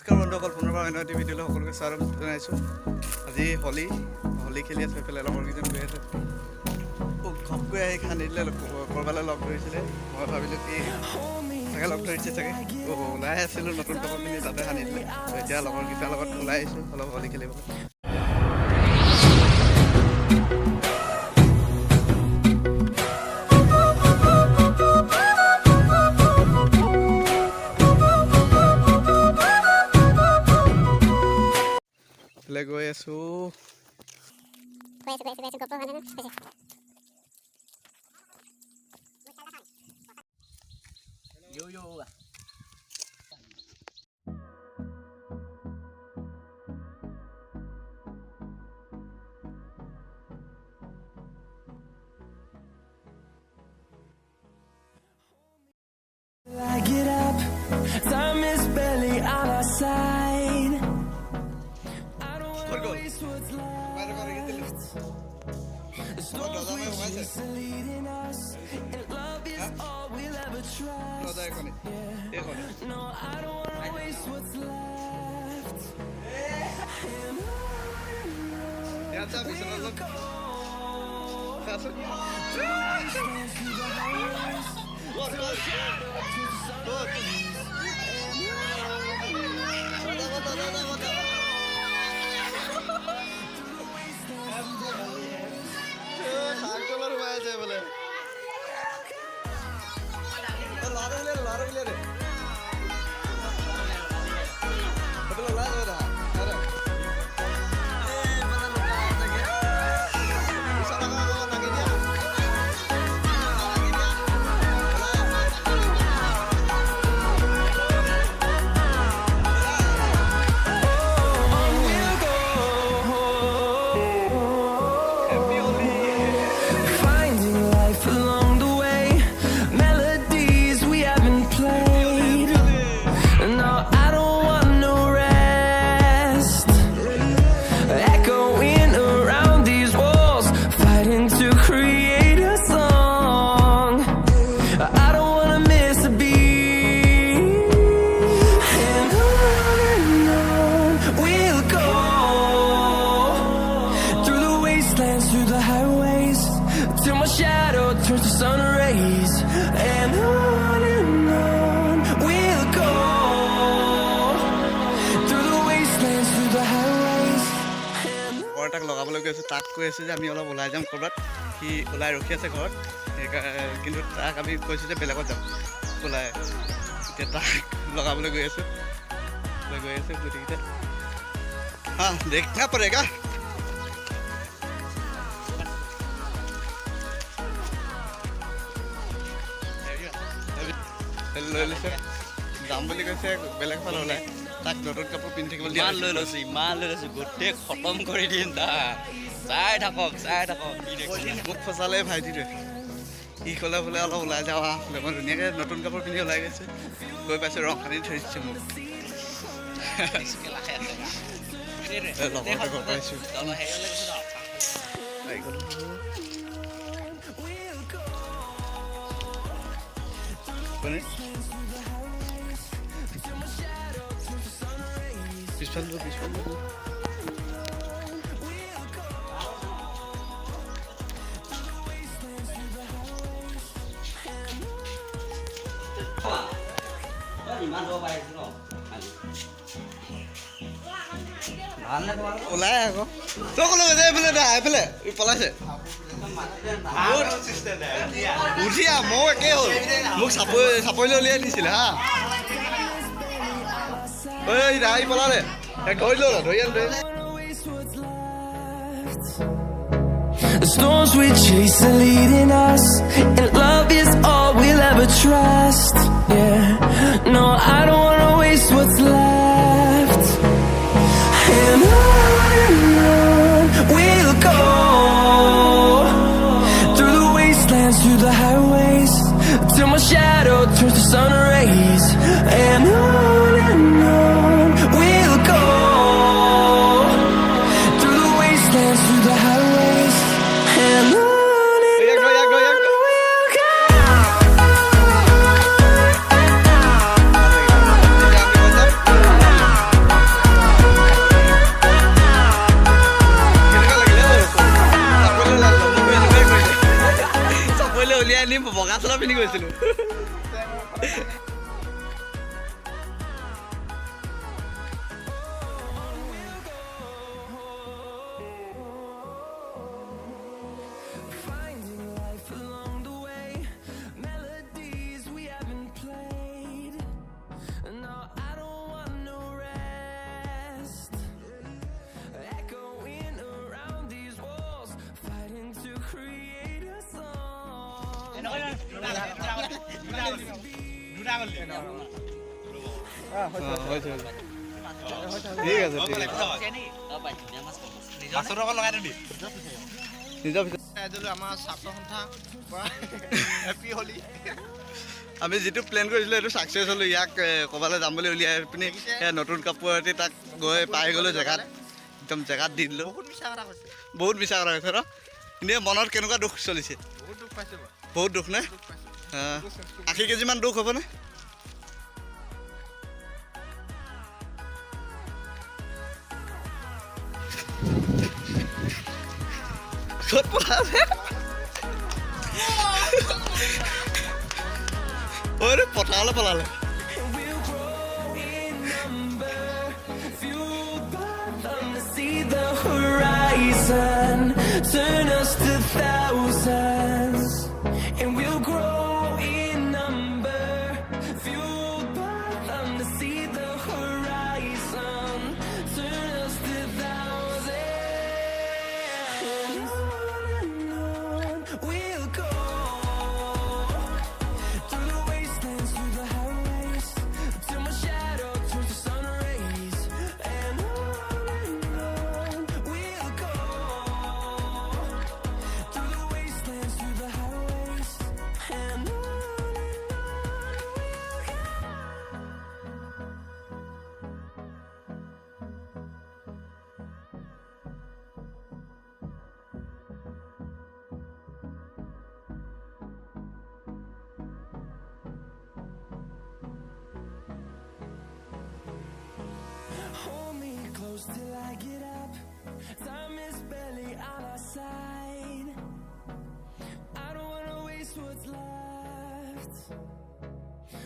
নমস্কাৰ বন্ধুসকল, পুনৰবাৰ অন্য এটি ভিডিঅ'লৈ সকলোকে স্বাগতম জনাইছোঁ। আজি হলি খেলি আছে, এইফালে লগৰকেইজন গৈ আছে। ঘপকৈ আহি খান্দি দিলে, ক'ৰবালৈ লগ ধৰিছিলে। মই ভাবিলোঁ কি চাগে লগ ধৰিছে চাগে, ওলাই আছিলোঁ নতুন কাপোৰ পিন্ধি, তাতে সানি দিলে। এতিয়া লগৰকেইটাৰ লগত ওলাই আহিছোঁ অলপ হলি খেলিবলৈ। গৈ আছো Get up, time is barely on our side. I don't wanna waste what's left. The storms we chase are leading us, and love is all we'll ever trust. Yeah. No, I don't wanna waste what's left. And on we'll go. Through the highways, till my shadow turns to sun rays, and on we'll go. Through the wastelands, through the highways. ঘৰটাক লগাবলৈ গৈছোঁ, তাক কৈ আছোঁ যে আমি অলপ ওলাই যাম ক'ৰবাত। সি ওলাই ৰখি আছে ঘৰত, কিন্তু তাক আমি কৈছোঁ যে বেলেগত যাম ওলাই। এতিয়া তাক লগাবলৈ গৈ আছোঁ, গোটেইকেইটা দেখনা পড়েগা। যাম বুলি কৈছে, বেলেগ ফালে ওলাই। তাক নতুন কাপোৰ পিন্ধি থাকিবলৈ ইমান লৈ লৈছোঁ গোটেই খতম কৰি দিম তাক। চাই থাকক মোক ফচালে ভাইটিটোৱে। সি ক'লে বোলে অলপ ওলাই যাওঁ বোলে। মই ধুনীয়াকৈ নতুন কাপোৰ পিন্ধি ওলাই গৈছোঁ, গৈ পাইছোঁ ৰং সানি থৈ দিছে মোক। লগতে গৈ পাইছোঁ পিছফাল ওলাই আকৌ তই ক'লে যে এইফালে এইফালে পলাইছে উঠিয়া ময়ো একেই হ'ল। মোক চাপৰিলৈ উলিয়াই দিছিলে হা। ঐ ৰাহি পলালে, ধৰি লওঁ ধৰি আন। The storms we chase are leading us, and love is all we'll ever trust. Yeah, no, I don't wanna waste what's left. And on we'll go. Through the wastelands, through the highways, till my shadow turns to sun rays. And on we'll go. Through the wastelands, through the highways, and on. ঠিক আছে ঠিক আছে নিজৰ আমাৰ ছাত্ৰ সন্থা happy হলি আমি যিটো প্লেন কৰিছিলোঁ সেইটো ছাকচেছ হ'লোঁ ইয়াক ক'ৰবালৈ যাম বুলি উলিয়াই পিনি নতুন কাপোৰ এটি তাক গৈ পাই গ'লোঁ জেগাত একদম জেগাত দি দিলোঁ বহুত মিছা কথা কৈছে ন এনেই মনত কেনেকুৱা দুখ চলিছে বহুত দুখ নে 80 কেজিমান দুখ হ'বনে ক'ত পঠালে ঐৰে পথাৰলৈ পলালে Turn us to thousands, and we'll grow in number. Fueled by them to see the horizon. Turn us to thousands, and on we'll go. Through the wastelands, through the highways, till my shadow turns to sun rays. And on we'll go. Through the wastelands, through the highways, and on we'll go. Hold me close till I get up. Time is barely on our side. I don't wanna waste what's left.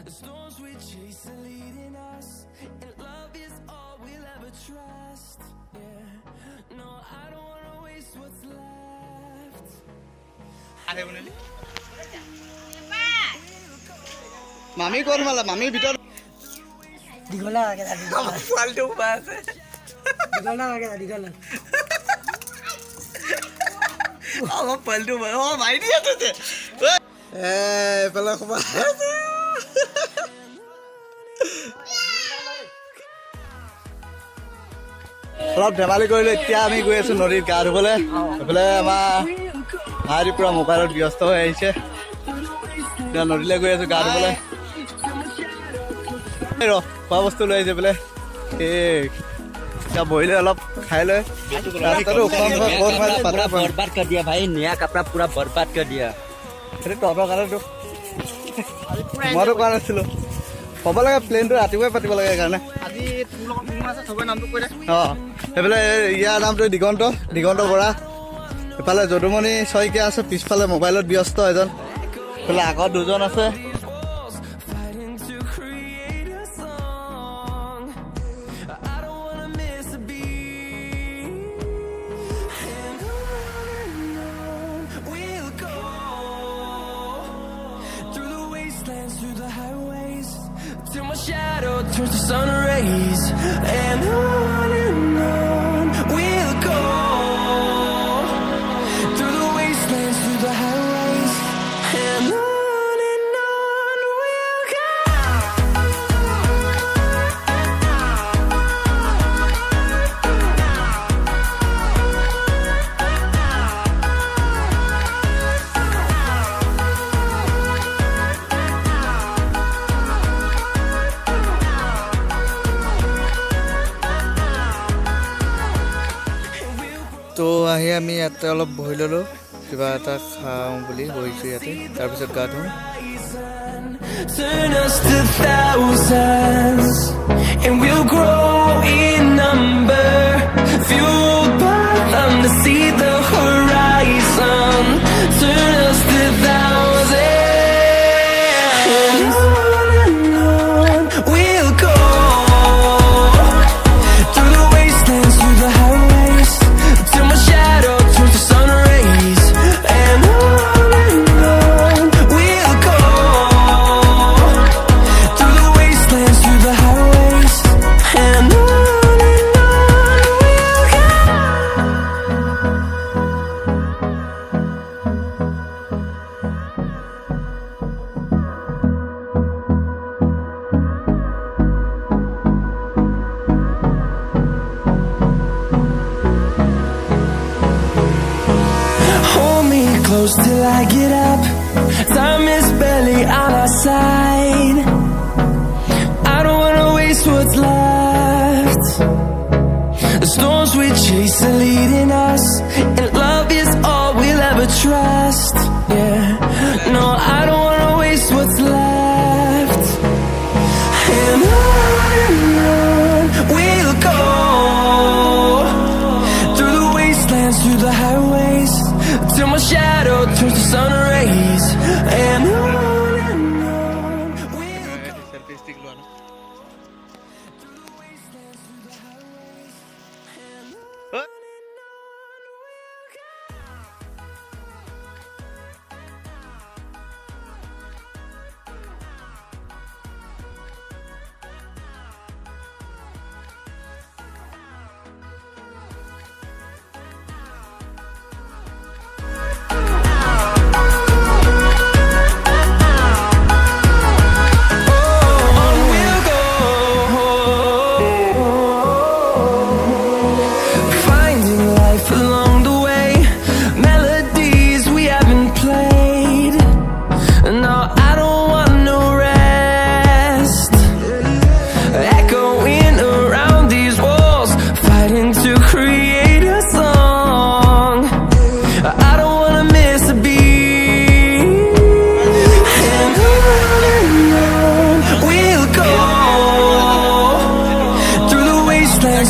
The storms we chase are leading us, and love is all we'll ever trust. Yeah, no, I don't wanna waste what's left. মামী ক'ত সোমালে মামীৰ ভিতৰত Dhula lagi tadi. পোৱালিটো সোমাই আছে Dhula lagi tadi dhula. আমাৰ পোৱালিটো মাৰি আছে এইফালে সোমাই আছে অলপ ধেমালি কৰিলোঁ এতিয়া আমি গৈ আছোঁ নদীত গা ধুবলৈ এইফালে আমাৰ ভাইটি পূৰা মোবাইলত ব্যস্ত হৈ আহিছে এতিয়া নদীলৈ গৈ আছোঁ গা ধুবলৈ খোৱা বস্তু লৈ আহিছে বোলে এতিয়া বহিলে অলপ খাই লৈ बर्बाद कर दिया भाई नया कपड़ा पूरा बर्बाद कर दिया সেইটো তহঁতৰ কাৰণেতো মইতো কোৱা নাছিলোঁ ক'ব লাগে প্লেনটো ৰাতিপুৱাই পাতিব লাগে সেইকাৰণে আজি তোৰ লগত কোন আছে চবৰে নামটো কৈ দে অঁ সেইফালে ইয়াৰ নামটো দিগন্ত বৰা এইফালে যদুমণি শইকীয়া আছে পিছফালে মোবাইলত ব্যস্ত এজন এইফালে আগত দুজন আছে Fighting to create a song. I don't wanna miss a beat. And on we'll go. Through the wastelands, through the highways, till my shadow turns to sun rays. And on we'll go. Through the wastelands, through the highways, and on we'll go. তো আহি আমি ইয়াতে অলপ বহি ল'লোঁ কিবা এটা খাওঁ বুলি বহিছোঁ ইয়াতে তাৰপিছত গা ধুওঁ Turn us to thousands, and we'll grow in number. Fueled by them to see the horizon. Turn us to thousands, and on we'll go. Through the wastelands, through the highways, till my shadow turns to sun rays. And on we'll go. Through the wastelands, through the highways, and on. close till I get up. Time is barely on our side. I don't wanna waste what's left. The storms we chase are leading us, and love is all we'll ever trust. Yeah, no, I don't wanna waste what's left. And on we'll go, through the wastelands, through the highways, till my shadow turns to sun rays. And on we'll selfie stick লোৱা ন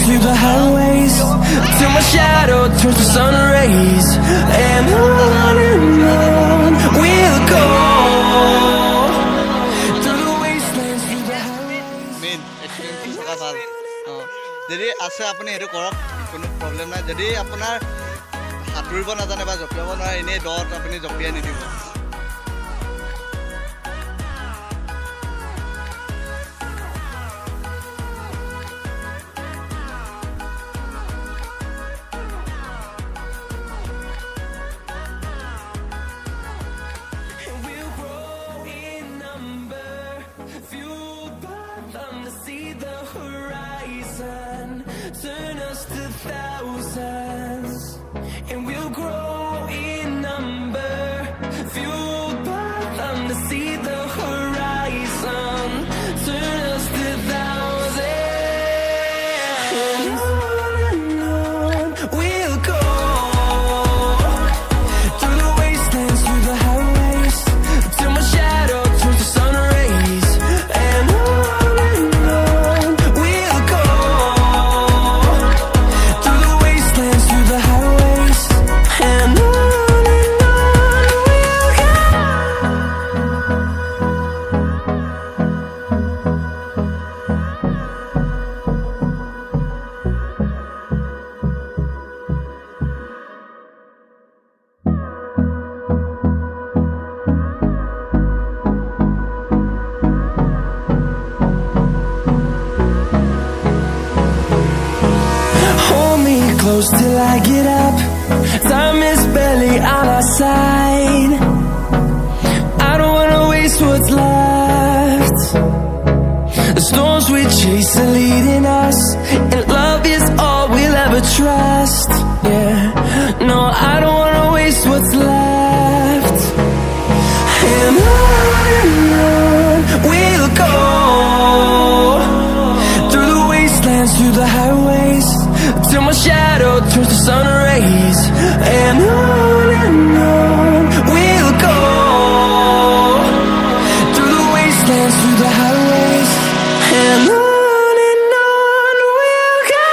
through the highways, till my shadow turns to sun rays. And on we'll go, through the wastelands, through the highways. Main এক্সপিৰিয়েঞ্চটো থকা ভাল যদি আছে আপুনি সেইটো কৰক কোনো প্ৰব্লেম নাই যদি আপোনাৰ সাঁতুৰিব নাজানে বা জঁপিয়াব নোৱাৰে এনেই দত আপুনি জঁপিয়াই নিদিব Turn us to thousands, and we'll grow in number, fueled by them to see the horizon. Turn us to thousands, and on we'll go, through the wastelands, through the highways, till my shadow turns to sun rays. And on we'll go, through the wastelands, through the highways. And on we'll go. Hold me close till I get up. Time is barely on our side. I don't wanna waste what's left. The storms we chase are leading us, and love is all we'll ever trust. Yeah, no, I don't wanna waste what's left. And on we'll go, through the wastelands, through the highways, till my shadow turns to sun rays. And on we'll go, through the wastelands, through the highways. And on we'll go.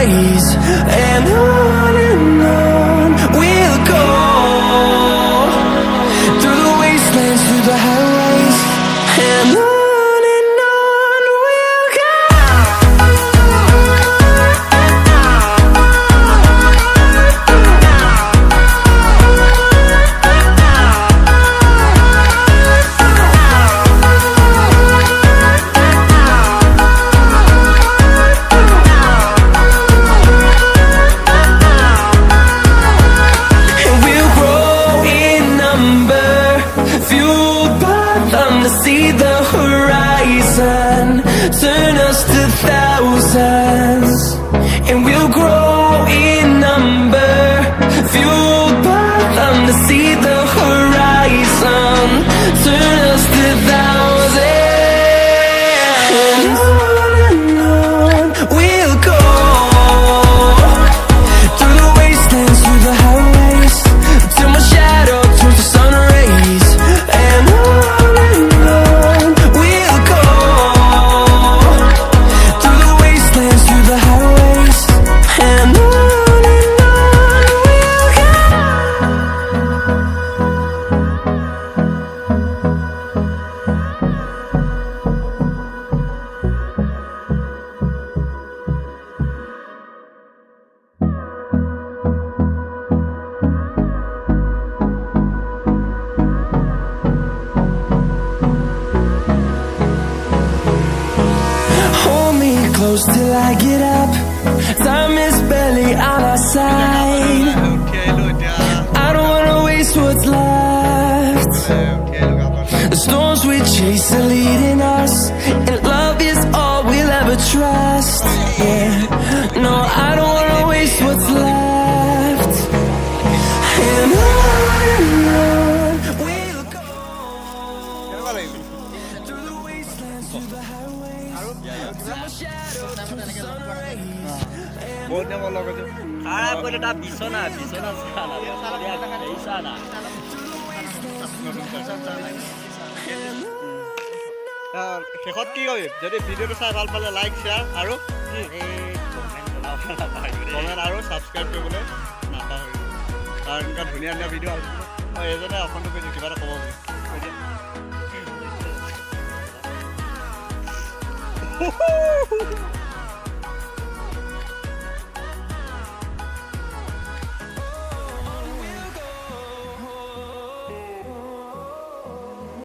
rays, and on we'll go, through the wastelands, through the highways, and on we'll go. See the horizon, turn us to thousands, and we'll grow in number, fueled by them to see the horizon, turn us to thousands, and on we'll go, through the wastelands, through the highways, till my shadow turns to sun rays, and on close till I get up. Time is barely on our side. I don't wanna waste what's left. The storms we chase are leading us, and love is all we'll ever trust. Yeah, no, I don't wanna waste what's left. And on we'll go, through the wastelands, through the highways, till my shadow turns to sun rays. বহুত দিন আমার লগে খারাপ করে এটা বিছনা বিছনা চালা শেষত কি কৰিম যদি ভিডিঅ'টো চাই ভাল পালে লাইক শ্বেয়াৰ আৰু কমেণ্ট আৰু ছাবস্ক্ৰাইব কৰিবলৈ নাপাহৰিব কাৰণ এনেকুৱা ধুনীয়া ধুনীয়া ভিডিঅ' আহিব মই এজনে অসমটো কৈছোঁ কিবা এটা ক'ব বুলি